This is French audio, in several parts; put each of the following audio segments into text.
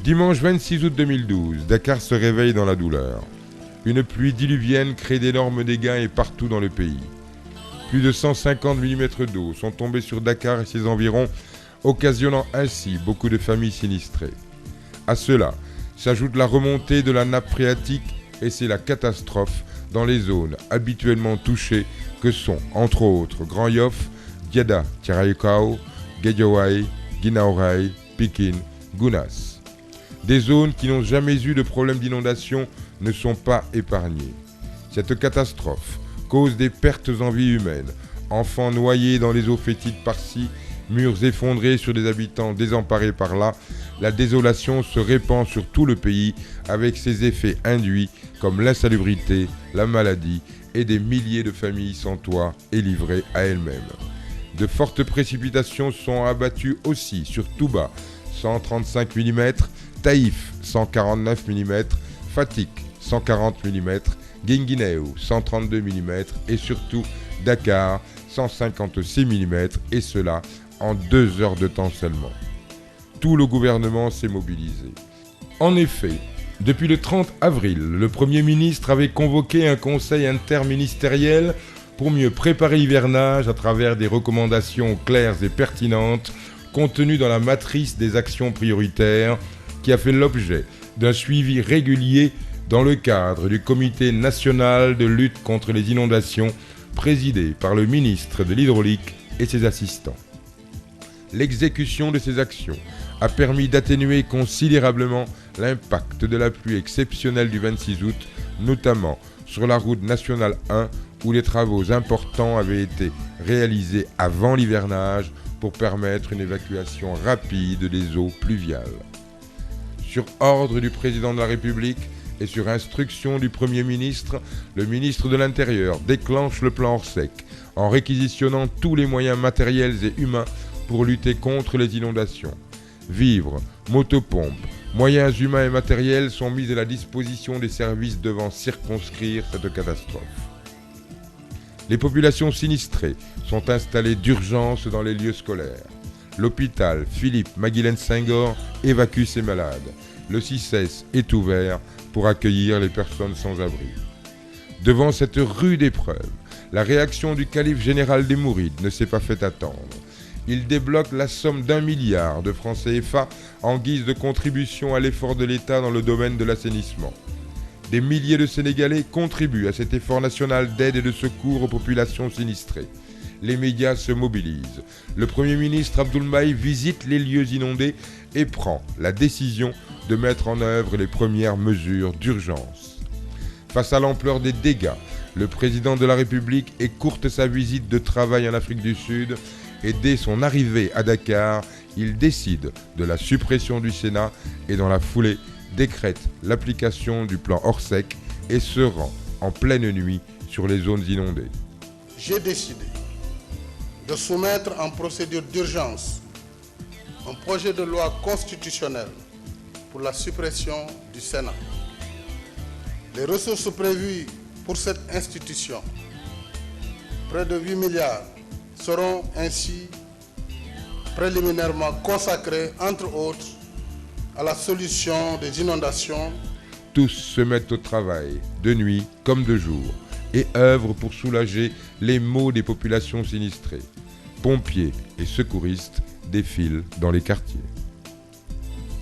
Dimanche 26 août 2012, Dakar se réveille dans la douleur. Une pluie diluvienne crée d'énormes dégâts et partout dans le pays. Plus de 150 mm d'eau sont tombés sur Dakar et ses environs, occasionnant ainsi beaucoup de familles sinistrées. À cela s'ajoute la remontée de la nappe phréatique et c'est la catastrophe dans les zones habituellement touchées que sont, entre autres, Grand Yoff, Diada, Tiraikao, Guédiawaye, Guinaouraye, Pikine, Gounass. Des zones qui n'ont jamais eu de problème d'inondation ne sont pas épargnées. Cette catastrophe cause des pertes en vie humaine, enfants noyés dans les eaux fétides par-ci, murs effondrés sur des habitants désemparés par-là. La désolation se répand sur tout le pays avec ses effets induits comme l'insalubrité, la maladie et des milliers de familles sans toit et livrées à elles-mêmes. De fortes précipitations sont abattues aussi sur Touba, 135 mm, Taïf, 149 mm, Fatick, 140 mm, Guinguinéo, 132 mm et surtout Dakar, 156 mm et cela en 2 heures de temps seulement. Tout le gouvernement s'est mobilisé. En effet, depuis le 30 avril, le Premier ministre avait convoqué un conseil interministériel pour mieux préparer l'hivernage à travers des recommandations claires et pertinentes contenues dans la matrice des actions prioritaires qui a fait l'objet d'un suivi régulier dans le cadre du Comité national de lutte contre les inondations présidé par le ministre de l'Hydraulique et ses assistants. L'exécution de ces actions a permis d'atténuer considérablement l'impact de la pluie exceptionnelle du 26 août, notamment sur la route nationale 1 où les travaux importants avaient été réalisés avant l'hivernage pour permettre une évacuation rapide des eaux pluviales. Sur ordre du président de la République et sur instruction du Premier ministre, le ministre de l'Intérieur déclenche le plan Orsec en réquisitionnant tous les moyens matériels et humains pour lutter contre les inondations. Vivres, motopompes, moyens humains et matériels sont mis à la disposition des services devant circonscrire cette catastrophe. Les populations sinistrées sont installées d'urgence dans les lieux scolaires. L'hôpital Philippe Maguilène Senghor évacue ses malades. Le CICES est ouvert pour accueillir les personnes sans abri. Devant cette rude épreuve, la réaction du calife général des Mourides ne s'est pas fait attendre. Il débloque la somme d'1 milliard de francs CFA en guise de contribution à l'effort de l'État dans le domaine de l'assainissement. Des milliers de Sénégalais contribuent à cet effort national d'aide et de secours aux populations sinistrées. Les médias se mobilisent. Le Premier ministre Abdoul Mbaye visite les lieux inondés et prend la décision de mettre en œuvre les premières mesures d'urgence. Face à l'ampleur des dégâts, le président de la République écourte sa visite de travail en Afrique du Sud et dès son arrivée à Dakar, il décide de la suppression du Sénat et dans la foulée décrète l'application du plan Orsec et se rend en pleine nuit sur les zones inondées. J'ai décidé de soumettre en procédure d'urgence un projet de loi constitutionnelle pour la suppression du Sénat. Les ressources prévues pour cette institution, près de 8 milliards, seront ainsi préliminairement consacrées, entre autres, à la solution des inondations. Tous se mettent au travail, de nuit comme de jour, et œuvrent pour soulager les maux des populations sinistrées. Pompiers et secouristes défilent dans les quartiers.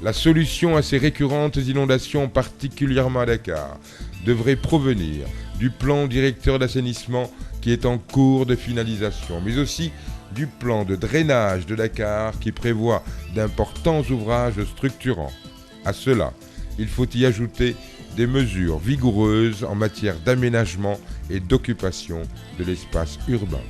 La solution à ces récurrentes inondations, particulièrement à Dakar, devrait provenir du plan directeur d'assainissement qui est en cours de finalisation, mais aussi du plan de drainage de Dakar qui prévoit d'importants ouvrages structurants. À cela, il faut y ajouter des mesures vigoureuses en matière d'aménagement et d'occupation de l'espace urbain.